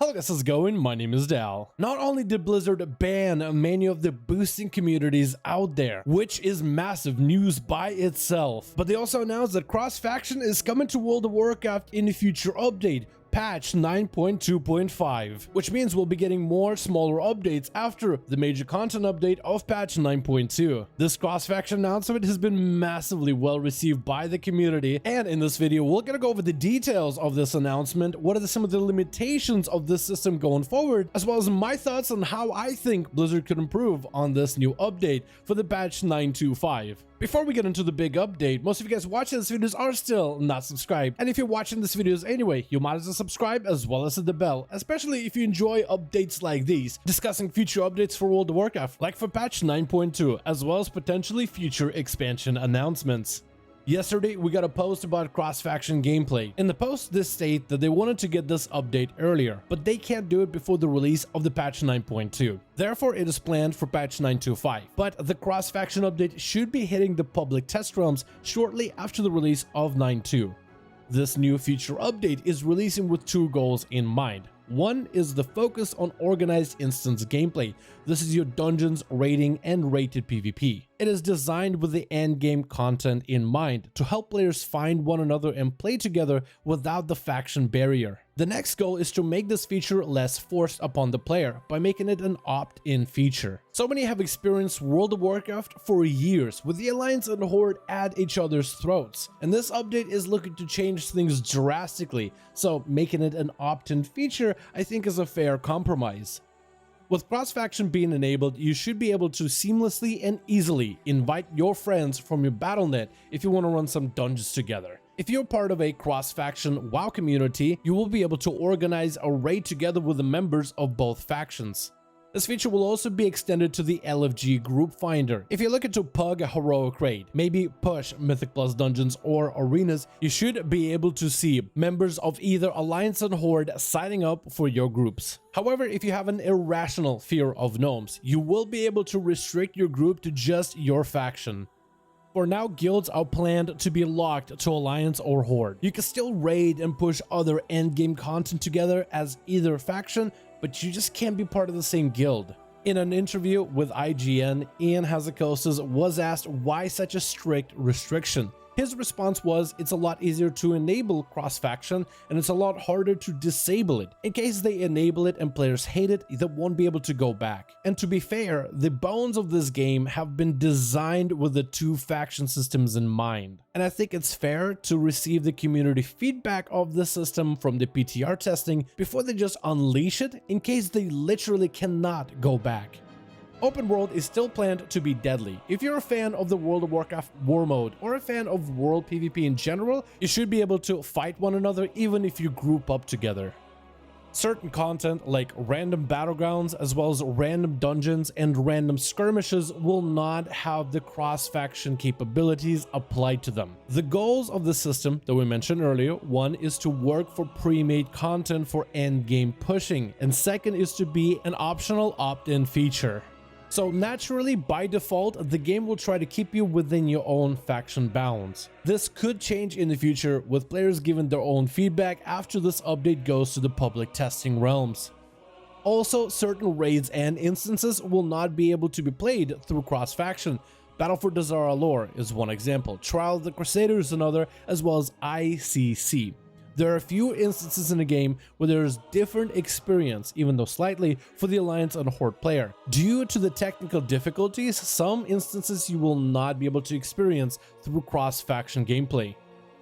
Hello guys, how's it going? My name is Dal. Not only did Blizzard ban many of the boosting communities out there, which is massive news by itself, but they also announced that cross-faction is coming to World of Warcraft in a future update, patch 9.2.5, which means we'll be getting more smaller updates after the major content update of patch 9.2. This cross-faction announcement has been massively well received by the community, and in this video we're gonna go over the details of this announcement, what are some of the limitations of this system going forward, as well as my thoughts on how I think Blizzard could improve on this new update for the patch 9.2.5. Before we get into the big update, most of you guys watching this videos are still not subscribed, and if you're watching this videos anyway, you might as well subscribe as well as hit the bell, especially if you enjoy updates like these, discussing future updates for World of Warcraft, like for patch 9.2, as well as potentially future expansion announcements. Yesterday, we got a post about cross-faction gameplay. In the post, this state that they wanted to get this update earlier, but they can't do it before the release of the patch 9.2. Therefore, it is planned for patch 9.2.5. But the cross-faction update should be hitting the public test realms shortly after the release of 9.2. This new feature update is releasing with two goals in mind. One is the focus on organized instance gameplay. This is your dungeons, raiding, and rated PvP. It is designed with the endgame content in mind to help players find one another and play together without the faction barrier. The next goal is to make this feature less forced upon the player by making it an opt-in feature. So many have experienced World of Warcraft for years with the Alliance and Horde at each other's throats, and this update is looking to change things drastically, so making it an opt-in feature I think is a fair compromise. With cross-faction being enabled, you should be able to seamlessly and easily invite your friends from your BattleNet if you want to run some dungeons together. If you're part of a cross-faction WoW community, you will be able to organize a raid together with the members of both factions. This feature will also be extended to the LFG group finder. If you're looking to pug a heroic raid, maybe push Mythic Plus dungeons or arenas, you should be able to see members of either Alliance and Horde signing up for your groups. However, if you have an irrational fear of gnomes, you will be able to restrict your group to just your faction. For now, guilds are planned to be locked to Alliance or Horde. You can still raid and push other endgame content together as either faction, but you just can't be part of the same guild. In an interview with IGN, Ian Hazzikostas was asked why such a strict restriction. His response was, it's a lot easier to enable cross-faction and it's a lot harder to disable it. In case they enable it and players hate it, they won't be able to go back. And to be fair, the bones of this game have been designed with the two faction systems in mind. And I think it's fair to receive the community feedback of the system from the PTR testing before they just unleash it in case they literally cannot go back. Open World is still planned to be deadly. If you're a fan of the World of Warcraft War Mode or a fan of World PvP in general, you should be able to fight one another even if you group up together. Certain content like random battlegrounds as well as random dungeons and random skirmishes will not have the cross-faction capabilities applied to them. The goals of the system that we mentioned earlier, one is to work for pre-made content for endgame pushing, and second is to be an optional opt-in feature. So naturally, by default, the game will try to keep you within your own faction bounds. This could change in the future with players giving their own feedback after this update goes to the public testing realms. Also, certain raids and instances will not be able to be played through cross-faction. Battle for Dalaran lore is one example, Trial of the Crusaders is another, as well as ICC. There are a few instances in the game where there is different experience, even though slightly, for the Alliance and Horde player. Due to the technical difficulties, some instances you will not be able to experience through cross-faction gameplay.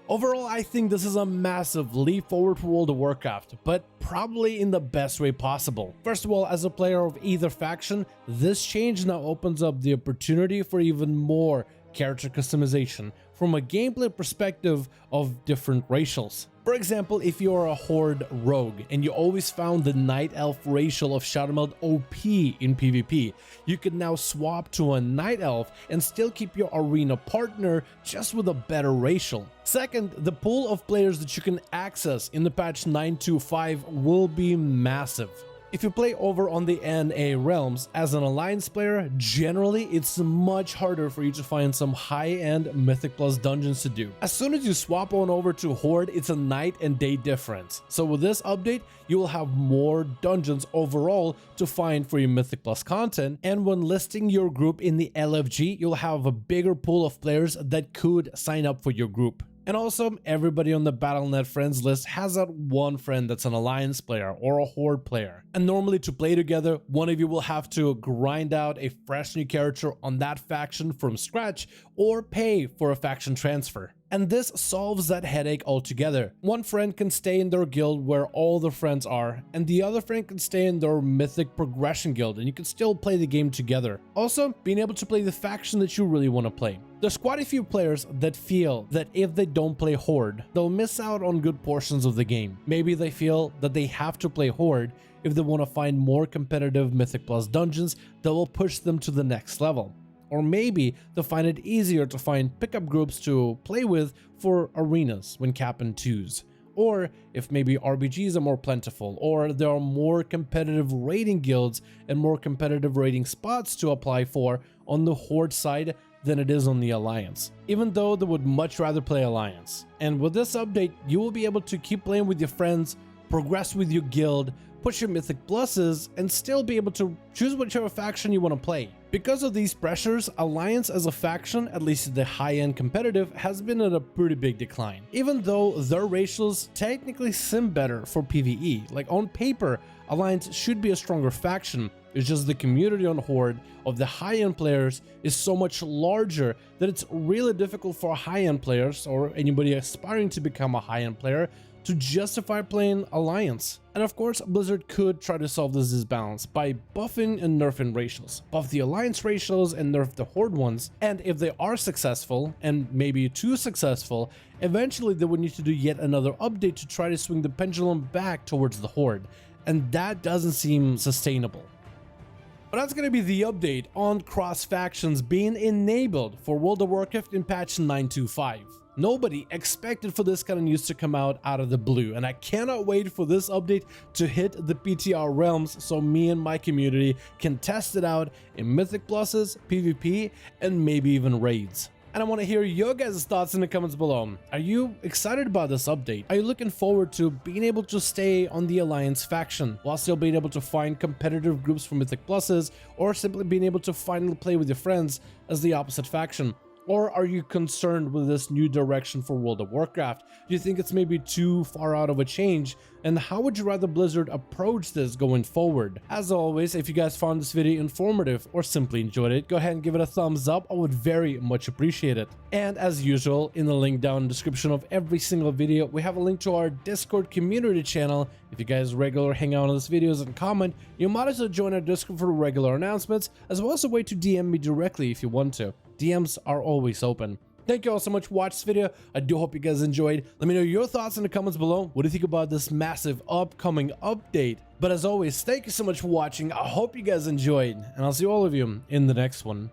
Overall, I think this is a massive leap forward for World of Warcraft, but probably in the best way possible. First of all, as a player of either faction, this change now opens up the opportunity for even more character customization from a gameplay perspective of different racials. For example, if you're a Horde rogue and you always found the Night Elf racial of Shadowlands OP in PvP, you can now swap to a Night Elf and still keep your arena partner just with a better racial. Second, the pool of players that you can access in the patch 9.2.5 will be massive. If you play over on the NA realms as an Alliance player, generally it's much harder for you to find some high-end Mythic Plus dungeons to do. As soon as you swap on over to Horde, it's a night and day difference. So with this update, you will have more dungeons overall to find for your Mythic Plus content, and when listing your group in the LFG, you'll have a bigger pool of players that could sign up for your group. And also, everybody on the Battle.net friends list has that one friend that's an Alliance player or a Horde player. And normally to play together, one of you will have to grind out a fresh new character on that faction from scratch or pay for a faction transfer. And this solves that headache altogether. One friend can stay in their guild where all the friends are, and the other friend can stay in their mythic progression guild, and you can still play the game together. Also, being able to play the faction that you really want to play. There's quite a few players that feel that if they don't play Horde, they'll miss out on good portions of the game. Maybe they feel that they have to play Horde if they want to find more competitive Mythic Plus dungeons that will push them to the next level. Or maybe they'll find it easier to find pickup groups to play with for arenas when capping 2s. Or if maybe RBGs are more plentiful, or there are more competitive raiding guilds and more competitive raiding spots to apply for on the Horde side than it is on the Alliance, even though they would much rather play Alliance. And with this update, you will be able to keep playing with your friends, progress with your guild, push your Mythic Pluses, and still be able to choose whichever faction you want to play. Because of these pressures, Alliance as a faction, at least the high-end competitive, has been at a pretty big decline. Even though their ratios technically seem better for PvE, like on paper, Alliance should be a stronger faction. It's just the community on Horde of the high-end players is so much larger that it's really difficult for high-end players or anybody aspiring to become a high-end player to justify playing Alliance. And of course, Blizzard could try to solve this disbalance by buffing and nerfing ratios. Buff the Alliance ratios and nerf the Horde ones, and if they are successful, and maybe too successful, eventually they would need to do yet another update to try to swing the pendulum back towards the Horde, and that doesn't seem sustainable. But that's going to be the update on cross factions being enabled for World of Warcraft in patch 9.2.5. Nobody expected for this kind of news to come out of the blue, and I cannot wait for this update to hit the PTR realms so me and my community can test it out in Mythic Pluses, PvP, and maybe even raids. And I want to hear your guys' thoughts in the comments below. Are you excited about this update? Are you looking forward to being able to stay on the Alliance faction while still being able to find competitive groups for Mythic Pluses, or simply being able to finally play with your friends as the opposite faction? Or are you concerned with this new direction for World of Warcraft? Do you think it's maybe too far out of a change? And how would you rather Blizzard approach this going forward? As always, if you guys found this video informative or simply enjoyed it, go ahead and give it a thumbs up. I would very much appreciate it. And as usual, in the link down in the description of every single video, we have a link to our Discord community channel. If you guys regularly hang out on these videos and comment, you might as well join our Discord for regular announcements, as well as a way to DM me directly if you want to. DMs are always open. Thank you all so much for watching this video. I do hope you guys enjoyed. Let me know your thoughts in the comments below. What do you think about this massive upcoming update? But as always, thank you so much for watching. I hope you guys enjoyed, and I'll see all of you in the next one.